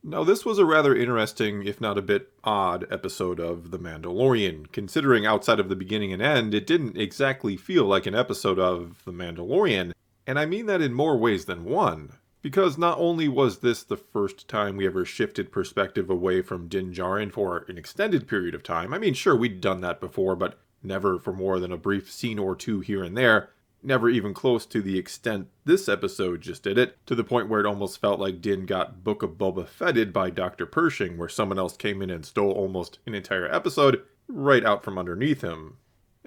Now, this was a rather interesting, if not a bit odd, episode of The Mandalorian. Considering outside of the beginning and end, it didn't exactly feel like an episode of The Mandalorian, and I mean that in more ways than one. Because not only was this the first time we ever shifted perspective away from Din Djarin for an extended period of time, I mean, sure, we'd done that before, but never for more than a brief scene or two here and there. Never even close to the extent this episode just did it, to the point where it almost felt like Din got Book of Boba Fetted by Dr. Pershing, where someone else came in and stole almost an entire episode right out from underneath him.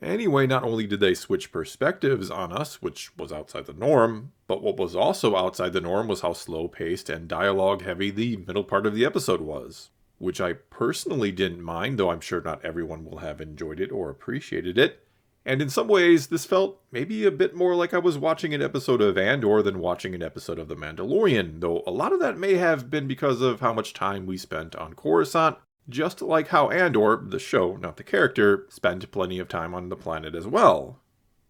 Anyway, not only did they switch perspectives on us, which was outside the norm, but what was also outside the norm was how slow-paced and dialogue-heavy the middle part of the episode was. Which I personally didn't mind, though I'm sure not everyone will have enjoyed it or appreciated it. And in some ways, this felt maybe a bit more like I was watching an episode of Andor than watching an episode of The Mandalorian, though a lot of that may have been because of how much time we spent on Coruscant, just like how Andor, the show, not the character, spent plenty of time on the planet as well.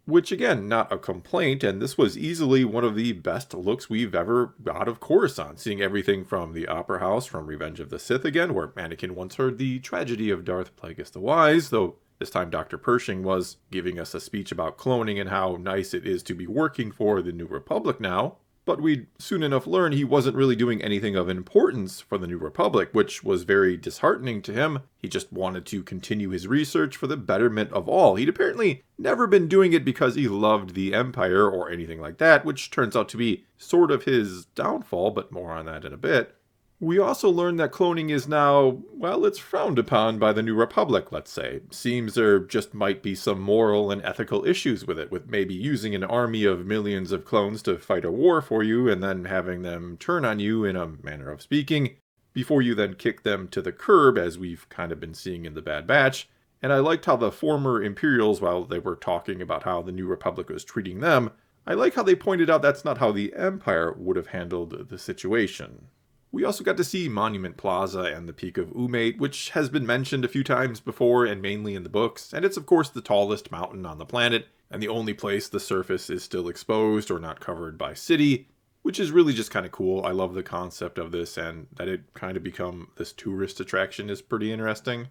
Which again, not a complaint, and this was easily one of the best looks we've ever got of Coruscant, seeing everything from the Opera House from Revenge of the Sith again, where Anakin once heard the tragedy of Darth Plagueis the Wise, though this time Dr. Pershing was giving us a speech about cloning and how nice it is to be working for the New Republic now. But we'd soon enough learn he wasn't really doing anything of importance for the New Republic, which was very disheartening to him. He just wanted to continue his research for the betterment of all. He'd apparently never been doing it because he loved the Empire or anything like that, which turns out to be sort of his downfall, but more on that in a bit. We also learned that cloning is now, well, it's frowned upon by the New Republic, let's say. Seems there just might be some moral and ethical issues with it, with maybe using an army of millions of clones to fight a war for you and then having them turn on you in a manner of speaking, before you then kick them to the curb, as we've kind of been seeing in the Bad Batch. And I liked how the former Imperials, while they were talking about how the New Republic was treating them, I like how they pointed out that's not how the Empire would have handled the situation. We also got to see Monument Plaza and the Peak of Umate, which has been mentioned a few times before and mainly in the books, and it's of course the tallest mountain on the planet, and the only place the surface is still exposed or not covered by city, which is really just kind of cool. I love the concept of this, and that it kind of become this tourist attraction is pretty interesting.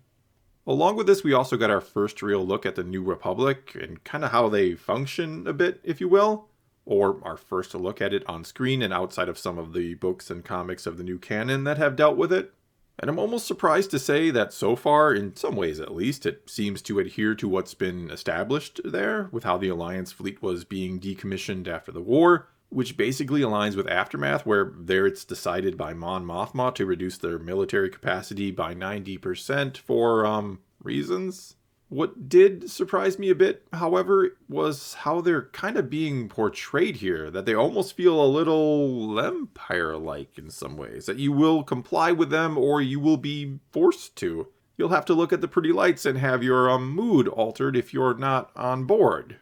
Along with this, we also got our first real look at the New Republic, and kind of how they function a bit, if you will. Or our first look at it on screen and outside of some of the books and comics of the new canon that have dealt with it. And I'm almost surprised to say that so far, in some ways at least, it seems to adhere to what's been established there, with how the Alliance fleet was being decommissioned after the war, which basically aligns with Aftermath, where there it's decided by Mon Mothma to reduce their military capacity by 90% for, reasons. What did surprise me a bit, however, was how they're kind of being portrayed here, that they almost feel a little Empire-like in some ways, that you will comply with them or you will be forced to. You'll have to look at the pretty lights and have your mood altered if you're not on board.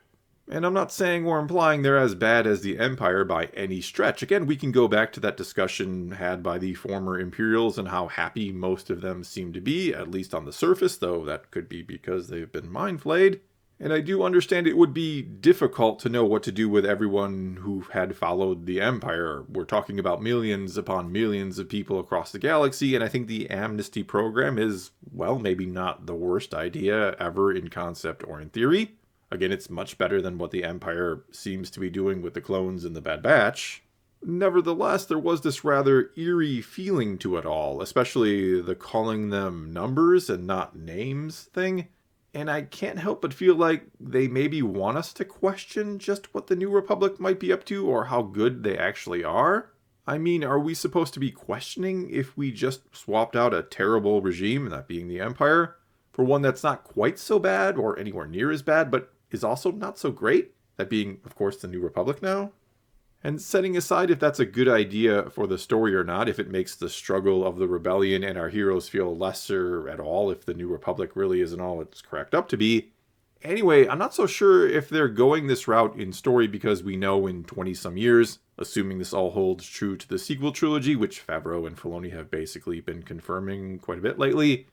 And I'm not saying or implying they're as bad as the Empire by any stretch. Again, we can go back to that discussion had by the former Imperials and how happy most of them seem to be, at least on the surface, though that could be because they've been mind-flayed. And I do understand it would be difficult to know what to do with everyone who had followed the Empire. We're talking about millions upon millions of people across the galaxy, and I think the amnesty program is, well, maybe not the worst idea ever in concept or in theory. Again, it's much better than what the Empire seems to be doing with the clones in the Bad Batch. Nevertheless, there was this rather eerie feeling to it all, especially the calling them numbers and not names thing. And I can't help but feel like they maybe want us to question just what the New Republic might be up to or how good they actually are. I mean, are we supposed to be questioning if we just swapped out a terrible regime, that being the Empire, for one that's not quite so bad or anywhere near as bad, but is also not so great, that being, of course, the New Republic now? And setting aside if that's a good idea for the story or not, if it makes the struggle of the rebellion and our heroes feel lesser at all, if the New Republic really isn't all it's cracked up to be. Anyway, I'm not so sure if they're going this route in story because we know in 20-some years, assuming this all holds true to the sequel trilogy, which Favreau and Filoni have basically been confirming quite a bit lately,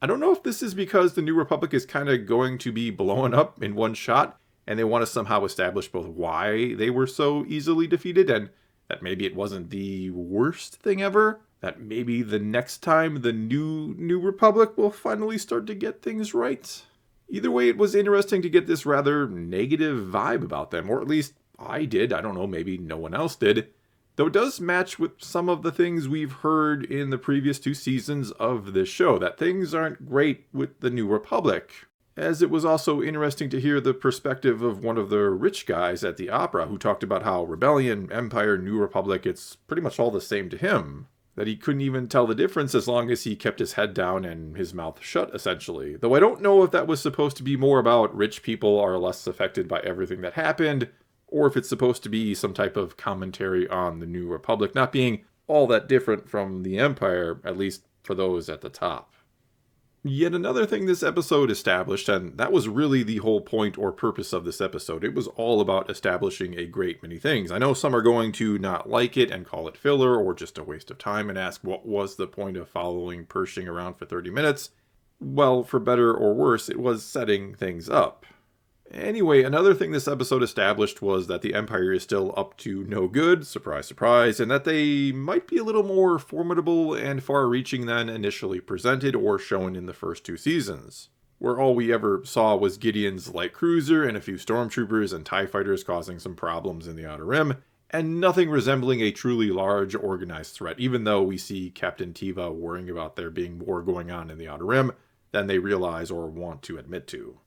I don't know if this is because the New Republic is kind of going to be blown up in one shot, and they want to somehow establish both why they were so easily defeated, and that maybe it wasn't the worst thing ever, That maybe the next time the New Republic will finally start to get things right. Either way, it was interesting to get this rather negative vibe about them, or at least I did. I don't know, maybe no one else did. Though it does match with some of the things we've heard in the previous 2 seasons of this show, that things aren't great with the New Republic. As it was also interesting to hear the perspective of one of the rich guys at the opera who talked about how Rebellion, Empire, New Republic, it's pretty much all the same to him. That he couldn't even tell the difference as long as he kept his head down and his mouth shut, essentially. Though I don't know if that was supposed to be more about rich people are less affected by everything that happened, or if it's supposed to be some type of commentary on the New Republic not being all that different from the Empire, at least for those at the top. Yet another thing this episode established, and that was really the whole point or purpose of this episode, it was all about establishing a great many things. I know some are going to not like it and call it filler or just a waste of time and ask what was the point of following Pershing around for 30 minutes. Well, for better or worse, it was setting things up. Anyway, another thing this episode established was that the Empire is still up to no good, surprise, surprise, and that they might be a little more formidable and far-reaching than initially presented or shown in the first 2 seasons, where all we ever saw was Gideon's light cruiser and a few stormtroopers and TIE fighters causing some problems in the Outer Rim, and nothing resembling a truly large, organized threat, even though we see Captain Teva worrying about there being more going on in the Outer Rim than they realize or want to admit to.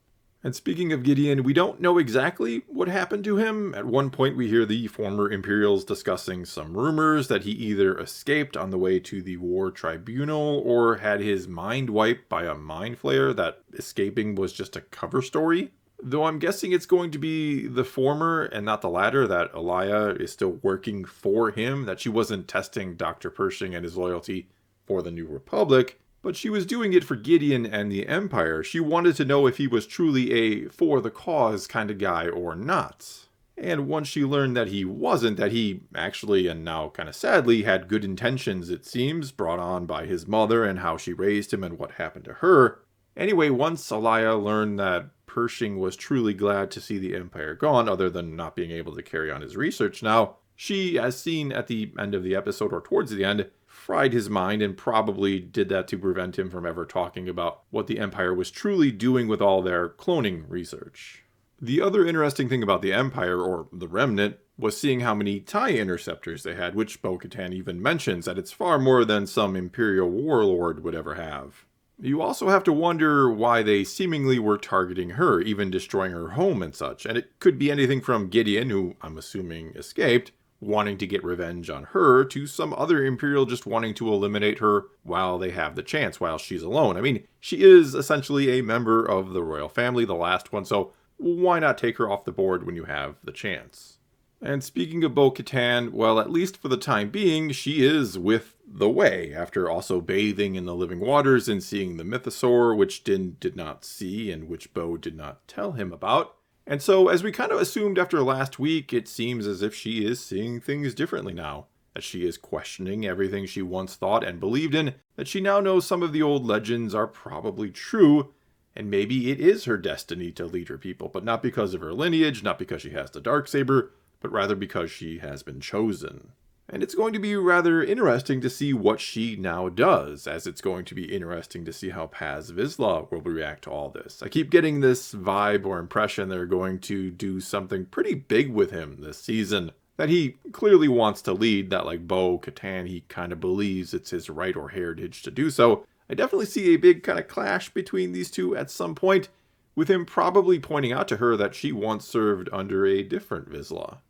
And speaking of Gideon, we don't know exactly what happened to him. At one point we hear the former Imperials discussing some rumors that he either escaped on the way to the War Tribunal or had his mind wiped by a mind flayer, that escaping was just a cover story. Though I'm guessing it's going to be the former and not the latter, that Elia is still working for him, that she wasn't testing Dr. Pershing and his loyalty for the New Republic. But she was doing it for Gideon and the Empire. She wanted to know if he was truly a for-the-cause kind of guy or not. And once she learned that he wasn't, that he actually, and now kind of sadly, had good intentions, it seems, brought on by his mother and how she raised him and what happened to her. Anyway, once Elia learned that Pershing was truly glad to see the Empire gone, other than not being able to carry on his research now, she, as seen at the end of the episode or towards the end, fried his mind and probably did that to prevent him from ever talking about what the Empire was truly doing with all their cloning research. The other interesting thing about the Empire, or the Remnant, was seeing how many TIE interceptors they had, which Bo-Katan even mentions that it's far more than some Imperial warlord would ever have. You also have to wonder why they seemingly were targeting her, even destroying her home and such, and it could be anything from Gideon, who I'm assuming escaped, wanting to get revenge on her, to some other Imperial just wanting to eliminate her while they have the chance, while she's alone. I mean, she is essentially a member of the royal family, the last one, so why not take her off the board when you have the chance? And speaking of Bo-Katan, well, at least for the time being, she is with the Way, after also bathing in the living waters and seeing the mythosaur, which Din did not see and which Bo did not tell him about. And so, as we kind of assumed after last week, it seems as if she is seeing things differently now. That she is questioning everything she once thought and believed in, that she now knows some of the old legends are probably true, and maybe it is her destiny to lead her people, but not because of her lineage, not because she has the Darksaber, but rather because she has been chosen. And it's going to be rather interesting to see what she now does, as it's going to be interesting to see how Paz Vizsla will react to all this. I keep getting this vibe or impression they're going to do something pretty big with him this season. That he clearly wants to lead, that like Bo-Katan, he kind of believes it's his right or heritage to do so. I definitely see a big kind of clash between these two at some point, with him probably pointing out to her that she once served under a different Vizsla.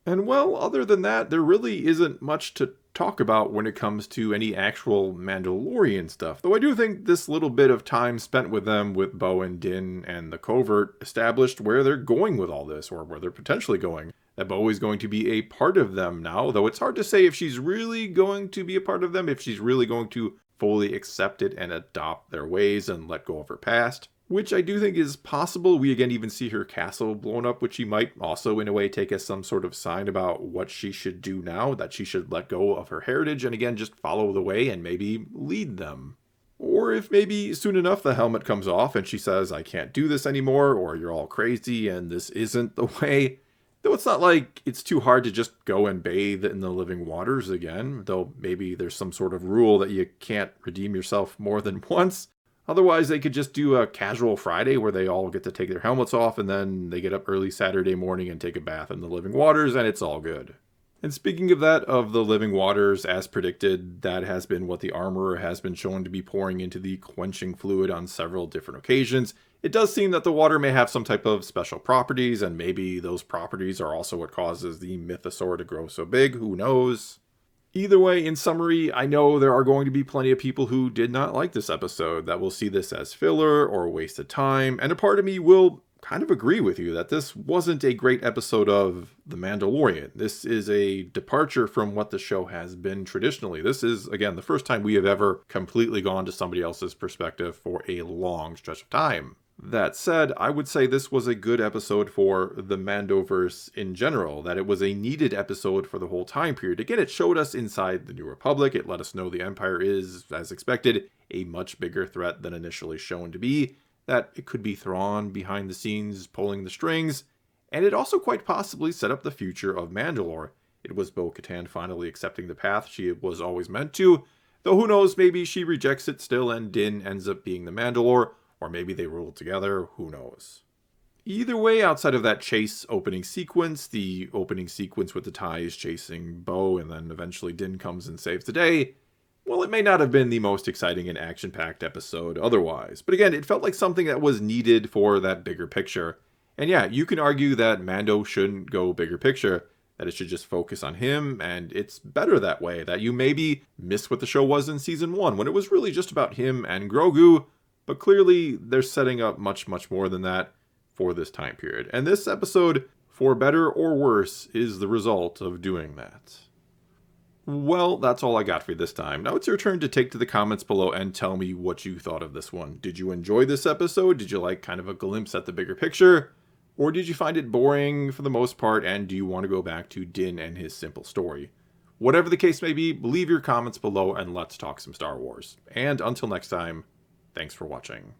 And well, other than that, there really isn't much to talk about when it comes to any actual Mandalorian stuff. Though I do think this little bit of time spent with them, with Bo and Din and the Covert, established where they're going with all this, or where they're potentially going. That Bo is going to be a part of them now, though it's hard to say if she's really going to be a part of them, if she's really going to fully accept it and adopt their ways and let go of her past. Which I do think is possible. We again even see her castle blown up, which she might also in a way take as some sort of sign about what she should do now, that she should let go of her heritage and again just follow the Way and maybe lead them. Or if maybe soon enough the helmet comes off and she says, I can't do this anymore, or you're all crazy and this isn't the Way, Though it's not like it's too hard to just go and bathe in the living waters again, though maybe there's some sort of rule that you can't redeem yourself more than once. Otherwise, they could just do a casual Friday where they all get to take their helmets off and then they get up early Saturday morning and take a bath in the living waters, and it's all good. And speaking of that, of the living waters, as predicted, that has been what the armorer has been shown to be pouring into the quenching fluid on several different occasions. It does seem that the water may have some type of special properties, and maybe those properties are also what causes the mythosaur to grow so big, who knows? Either way, in summary, I know there are going to be plenty of people who did not like this episode, that will see this as filler or a waste of time, and a part of me will kind of agree with you that this wasn't a great episode of The Mandalorian. This is a departure from what the show has been traditionally. This is, again, the first time we have ever completely gone to somebody else's perspective for a long stretch of time. That said, I would say this was a good episode for the Mandoverse in general, that it was a needed episode for the whole time period. Again, it showed us inside the New Republic. It let us know the Empire is, as expected, a much bigger threat than initially shown to be, that it could be Thrawn behind the scenes pulling the strings, and it also quite possibly set up the future of Mandalore. It was Bo-Katan finally accepting the path she was always meant to, though who knows, maybe she rejects it still and Din ends up being the Mandalore, or maybe they rule together, who knows. Either way, outside of that chase opening sequence, the opening sequence with the TIEs chasing Bo and then eventually Din comes and saves the day, well, it may not have been the most exciting and action-packed episode otherwise, but again, it felt like something that was needed for that bigger picture. And yeah, you can argue that Mando shouldn't go bigger picture, that it should just focus on him, and it's better that way, that you maybe miss what the show was in Season 1, when it was really just about him and Grogu, but clearly they're setting up much, much more than that for this time period. And this episode, for better or worse, is the result of doing that. Well, that's all I got for you this time. Now it's your turn to take to the comments below and tell me what you thought of this one. Did you enjoy this episode? Did you like kind of a glimpse at the bigger picture? Or did you find it boring for the most part, and do you want to go back to Din and his simple story? Whatever the case may be, leave your comments below and let's talk some Star Wars. And until next time, thanks for watching.